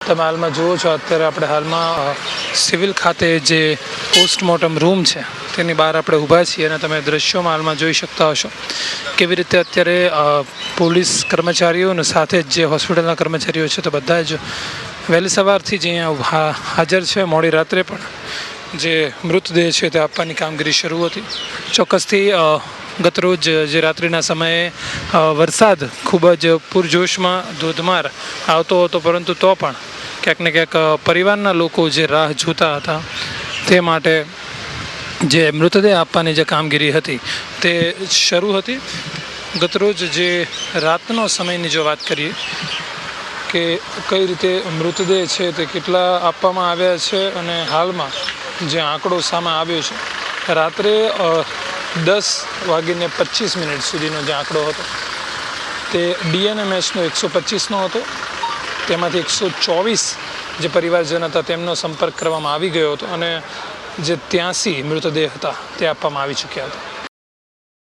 તમે હાલમાં જુઓ છો અત્યારે આપણે હાલમાં સિવિલ ખાતે જે પોસ્ટમોર્ટમ રૂમ છે તેની બહાર આપણે ઊભા છીએ અને તમે દ્રશ્યોમાં હાલમાં જોઈ શકતા હશો કેવી રીતે અત્યારે પોલીસ કર્મચારીઓ અને સાથે જ જે હોસ્પિટલના કર્મચારીઓ છે તો બધા જ વહેલી સવારથી જ અહીંયા હાજર છે. મોડી રાત્રે પણ જે મૃતદેહ છે તે આપવાની કામગીરી શરૂ હતી. ચોક્કસથી ગતરોજ જે રાત્રિના સમયે વરસાદ ખૂબ જ પૂરજોશમાં ધોધમાર આવતો હતો, પરંતુ તો પણ ક્યાંક ને ક્યાંક પરિવારના લોકો જે રાહ જોતા હતા તે માટે જે મૃતદેહ આપવાની જે કામગીરી હતી તે શરૂ હતી. ગતરોજ જે રાતનો સમયની જો વાત કરીએ કે કઈ રીતે મૃતદેહ છે તે કેટલા આપવામાં આવ્યા છે અને હાલમાં જે આંકડો સામે આવ્યો છે રાત્રે 10:25 સુધીનો જે આંકડો હતો તે DNMSનો 125નો હતો. તેમાંથી 124 જે પરિવારજન હતા તેમનો સંપર્ક કરવામાં આવી ગયો હતો અને જે 83 મૃતદેહ હતા તે આપવામાં આવી ચૂક્યા હતા.